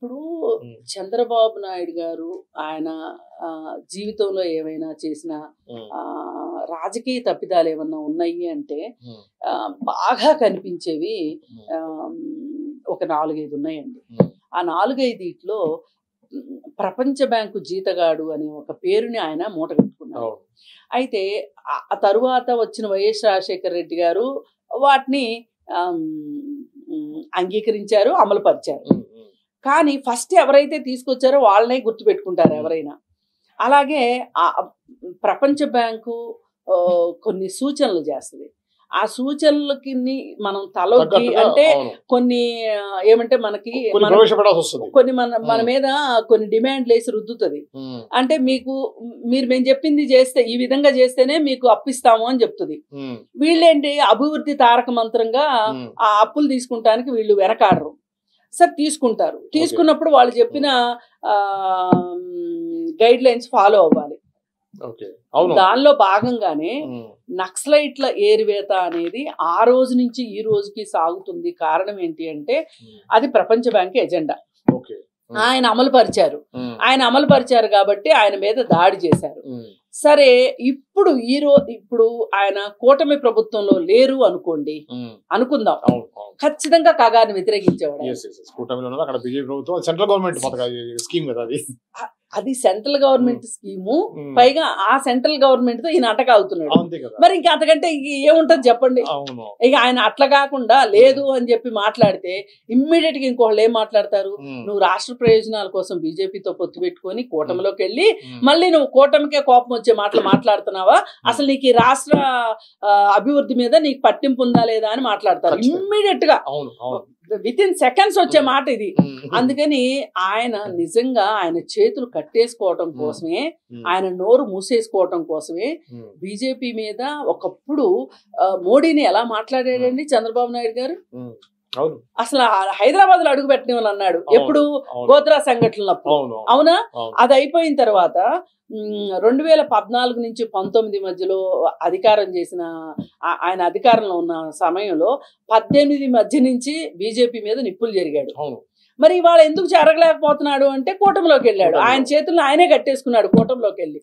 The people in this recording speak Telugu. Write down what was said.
ఇప్పుడు చంద్రబాబు నాయుడు గారు ఆయన జీవితంలో ఏమైనా చేసిన రాజకీయ తప్పిదాలు ఏమన్నా ఉన్నాయి అంటే బాగా కనిపించేవి ఒక 4-5 ఉన్నాయండి. ఆ 4-5 ప్రపంచ బ్యాంకు జీతగాడు అనే ఒక పేరుని ఆయన మూటగట్టుకున్నారు. అయితే ఆ తరువాత వచ్చిన వైఎస్ రాజశేఖర రెడ్డి గారు వాటిని అంగీకరించారు, అమలుపరిచారు. కానీ ఫస్ట్ ఎవరైతే తీసుకొచ్చారో వాళ్ళనే గుర్తుపెట్టుకుంటారు ఎవరైనా. అలాగే ప్రపంచ బ్యాంకు కొన్ని సూచనలు చేస్తుంది. ఆ సూచనలకి మనం తలొగ్గి అంటే కొన్ని ఏమంటే మనకి కొన్ని మన మీద కొన్ని డిమాండ్లు వేసి రుద్దుతుంది. అంటే మేము చెప్పింది చేస్తే ఈ విధంగా చేస్తేనే మీకు అప్పిస్తాము అని చెప్తుంది. వీళ్ళేంటి అభివృద్ధి తారక మంత్రంగా ఆ అప్పులు తీసుకుంటానికి వీళ్ళు వెనకాడరు. సార్ తీసుకుంటారు. తీసుకున్నప్పుడు వాళ్ళు చెప్పిన గైడ్ లైన్స్ ఫాలో అవ్వాలి. దానిలో భాగంగానే నక్సలైట్ల ఏరివేత అనేది ఆ రోజు నుంచి ఈ రోజుకి సాగుతుంది. కారణం ఏంటి అంటే అది ప్రపంచ బ్యాంక్ ఎజెండా. ఆయన అమలుపరిచారు కాబట్టి ఆయన మీద దాడి చేశారు. సరే, ఇప్పుడు ఆయన కూటమి ప్రభుత్వంలో లేరు అనుకోండి, అనుకుందాం, ఖచ్చితంగా కాగాని వ్యతిరేకించేవాడు. అది సెంట్రల్ గవర్నమెంట్ స్కీము. పైగా ఆ సెంట్రల్ గవర్నమెంట్ తో ఈయన అటక అవుతున్నాడు. మరి ఇంకా అంతకంటే ఏముంటది చెప్పండి. ఇక ఆయన అట్లా కాకుండా లేదు అని చెప్పి మాట్లాడితే ఇమ్మీడియట్ గా ఇంకోళ్ళు ఏం మాట్లాడతారు, నువ్వు రాష్ట్ర ప్రయోజనాల కోసం బీజేపీతో పొత్తు పెట్టుకొని కూటమిలోకి వెళ్ళి మళ్ళీ నువ్వు కూటమికే కోపం వచ్చే మాటలు మాట్లాడుతున్నావా, అసలు నీకు ఈ రాష్ట్ర అభివృద్ధి మీద నీకు పట్టింపు ఉందా లేదా అని మాట్లాడతారు ఇమ్మీడియట్ గా. వితిన్ సెకండ్స్ వచ్చే మాట ఇది. అందుకని ఆయన నిజంగా ఆయన చేతులు కట్టేసుకోవటం కోసమే, ఆయన నోరు మూసేసుకోవటం కోసమే బీజేపీ మీద ఒకప్పుడు మోడీని ఎలా మాట్లాడాడండి చంద్రబాబు నాయుడు గారు. అసలు హైదరాబాద్ లో అడుగు పెట్టినవని అన్నాడు. ఎప్పుడు? గోద్రా సంఘటనలప్పుడు. అవునా? అది అయిపోయిన తర్వాత 2014 నుంచి 19 మధ్యలో అధికారం చేసిన ఆయన అధికారంలో ఉన్న సమయంలో 18 మధ్య నుంచి బీజేపీ మీద నిప్పులు జరిగాడు. మరి ఇవాళ ఎందుకు జరగలేకపోతున్నాడు అంటే కూటమిలోకి వెళ్ళాడు. ఆయన చేతుల్లో ఆయనే కట్టేసుకున్నాడు కూటమిలోకి వెళ్ళి.